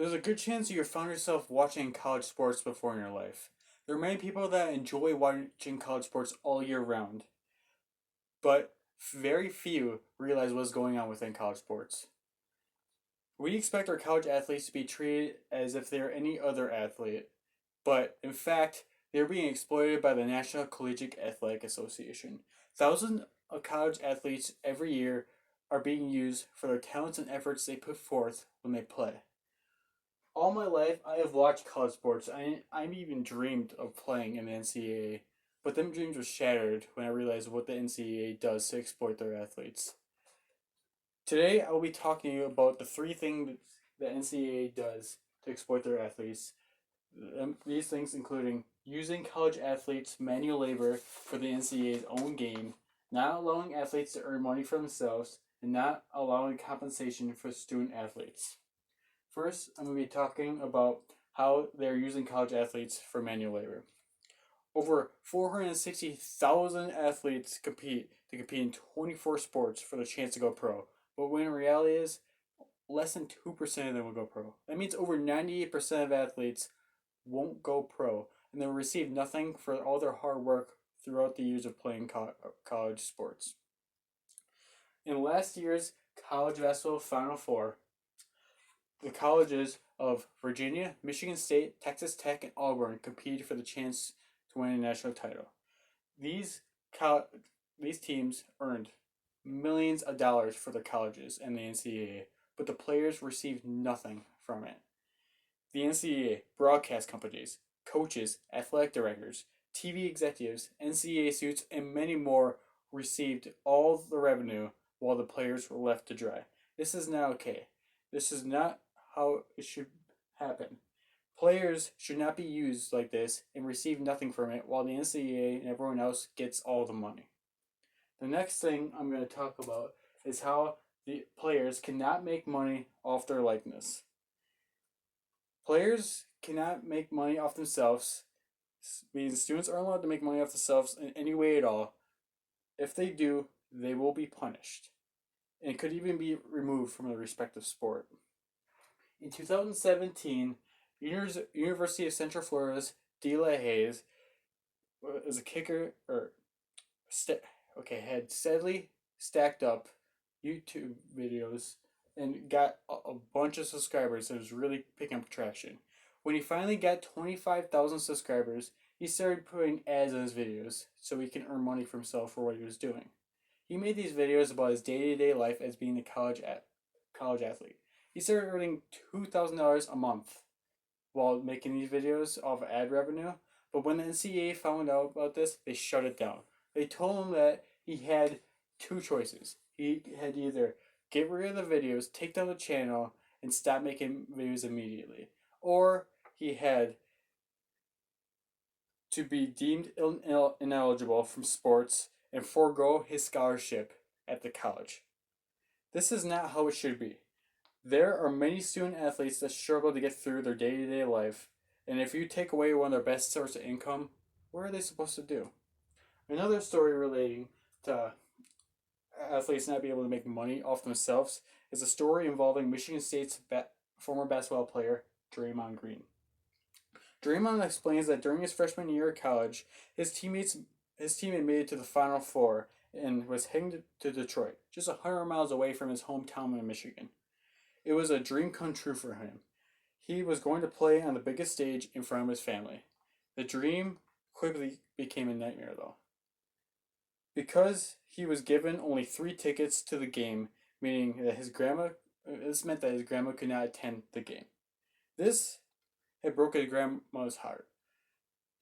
There's a good chance you found yourself watching college sports before in your life. There are many people that enjoy watching college sports all year round, but very few realize what's going on within college sports. We expect our college athletes to be treated as if they're any other athlete, but in fact, they're being exploited by the National Collegiate Athletic Association. Thousands of college athletes every year are being used for their talents and efforts they put forth when they play. All my life, I have watched college sports. I've even dreamed of playing in the NCAA, but them dreams were shattered when I realized what the NCAA does to exploit their athletes. Today, I will be talking to you about the three things the NCAA does to exploit their athletes. These things including using college athletes' manual labor for the NCAA's own game, not allowing athletes to earn money for themselves, and not allowing compensation for student athletes. First, I'm going to be talking about how they're using college athletes for manual labor. Over 460,000 athletes compete in 24 sports for the chance to go pro. But when reality is, less than 2% of them will go pro. That means over 98% of athletes won't go pro, and they'll receive nothing for all their hard work throughout the years of playing college sports. In last year's college basketball Final Four, the colleges of Virginia, Michigan State, Texas Tech, and Auburn competed for the chance to win a national title. These these teams earned millions of dollars for their colleges and the NCAA, but the players received nothing from it. The NCAA, broadcast companies, coaches, athletic directors, TV executives, NCAA suits, and many more received all the revenue while the players were left to dry. This is not okay. This is not how it should happen. Players should not be used like this and receive nothing from it while the NCAA and everyone else gets all the money. The next thing I'm going to talk about is how the players cannot make money off their likeness. Players cannot make money off themselves, meaning students aren't allowed to make money off themselves in any way at all. If they do, they will be punished and could even be removed from the respective sport. In 2017, University of Central Florida's DeLa Hayes was a kicker, had steadily stacked up YouTube videos and got a bunch of subscribers. It was really picking up traction. When he finally got 25,000 subscribers, he started putting ads on his videos so he can earn money for himself for what he was doing. He made these videos about his day-to-day life as being a college athlete. He started earning $2,000 a month while making these videos off ad revenue. But when the NCAA found out about this, they shut it down. They told him that he had two choices. He had either get rid of the videos, take down the channel, and stop making videos immediately, or he had to be deemed ineligible from sports and forego his scholarship at the college. This is not how it should be. There are many student athletes that struggle to get through their day-to-day life, and if you take away one of their best source of income, what are they supposed to do? Another story relating to athletes not being able to make money off themselves is a story involving Michigan State's former basketball player, Draymond Green. Draymond explains that during his freshman year at college, his team had made it to the Final Four and was heading to Detroit, just 100 miles away from his hometown in Michigan. It was a dream come true for him. He was going to play on the biggest stage in front of his family. The dream quickly became a nightmare, though. Because he was given only 3 tickets to the game, meaning that this meant that his grandma could not attend the game. This had broken his grandma's heart.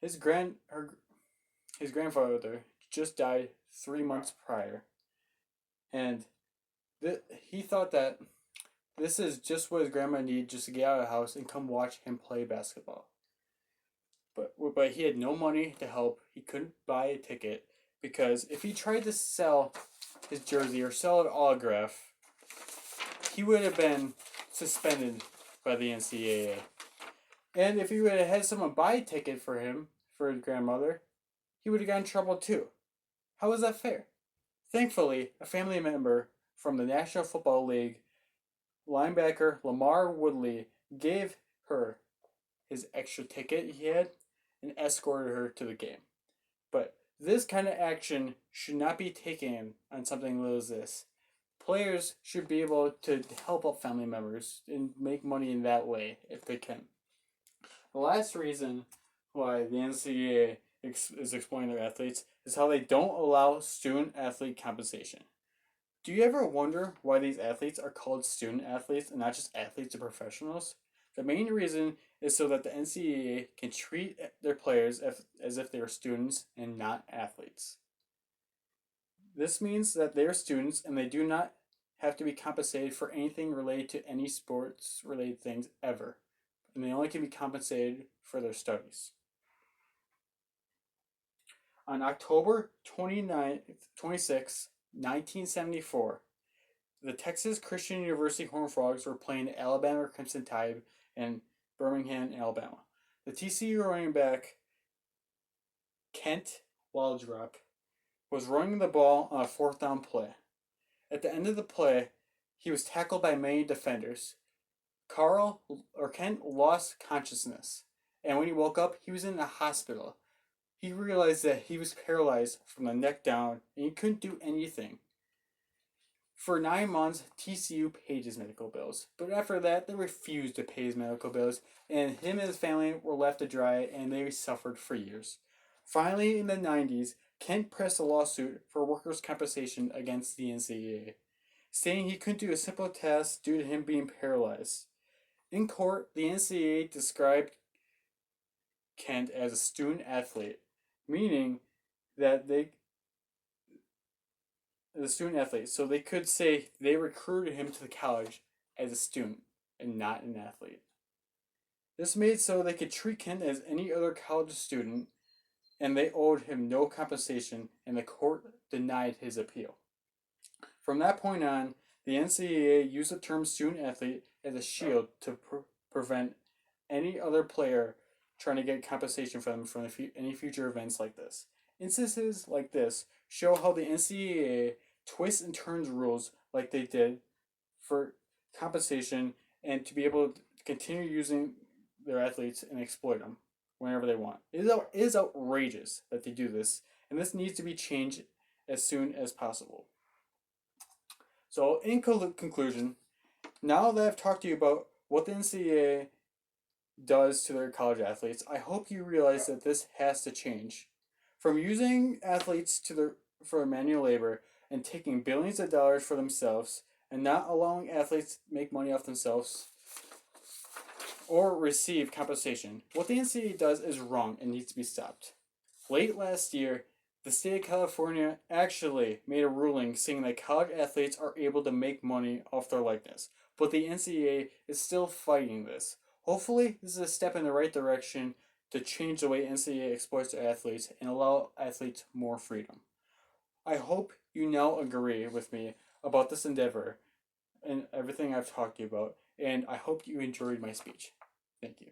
His grandfather just died 3 months prior, and he thought that this is just what his grandma needed just to get out of the house and come watch him play basketball. But he had no money to help. He couldn't buy a ticket because if he tried to sell his jersey or sell an autograph, he would have been suspended by the NCAA. And if he would have had someone buy a ticket for him, for his grandmother, he would have gotten in trouble too. How is that fair? Thankfully, a family member from the National Football League, linebacker Lamar Woodley, gave her his extra ticket he had and escorted her to the game. But this kind of action should not be taken on something little as this. Players should be able to help out family members and make money in that way if they can. The last reason why the NCAA is exploiting their athletes is how they don't allow student athlete compensation. Do you ever wonder why these athletes are called student athletes and not just athletes or professionals? The main reason is so that the NCAA can treat their players as if they were students and not athletes. This means that they are students and they do not have to be compensated for anything related to any sports related things ever. And they only can be compensated for their studies. On October 26, 1974, the Texas Christian University Horned Frogs were playing the Alabama Crimson Tide in Birmingham, Alabama. The TCU running back, Kent Waldrop, was running the ball on a fourth down play. At the end of the play, he was tackled by many defenders. Kent lost consciousness, and when he woke up, he was in the hospital. He realized that he was paralyzed from the neck down, and he couldn't do anything. For 9 months, TCU paid his medical bills, but after that, they refused to pay his medical bills, and him and his family were left to dry, and they suffered for years. Finally, in the 90s, Kent pressed a lawsuit for workers' compensation against the NCAA, saying he couldn't do a simple task due to him being paralyzed. In court, the NCAA described Kent as a student athlete, meaning that so they could say they recruited him to the college as a student and not an athlete. This made so they could treat Kent as any other college student, and they owed him no compensation, and the court denied his appeal. From that point on, the NCAA used the term student athlete as a shield to prevent any other player trying to get compensation from them from any future events like this. Instances like this show how the NCAA twists and turns rules like they did for compensation and to be able to continue using their athletes and exploit them whenever they want. It is outrageous that they do this, and this needs to be changed as soon as possible. So, in conclusion, now that I've talked to you about what the NCAA does to their college athletes, I hope you realize that this has to change. From using athletes for manual labor and taking billions of dollars for themselves and not allowing athletes to make money off themselves or receive compensation, what the NCAA does is wrong and needs to be stopped. Late last year, the state of California actually made a ruling saying that college athletes are able to make money off their likeness, but the NCAA is still fighting this. Hopefully, this is a step in the right direction to change the way NCAA exploits their athletes and allow athletes more freedom. I hope you now agree with me about this endeavor and everything I've talked to you about, and I hope you enjoyed my speech. Thank you.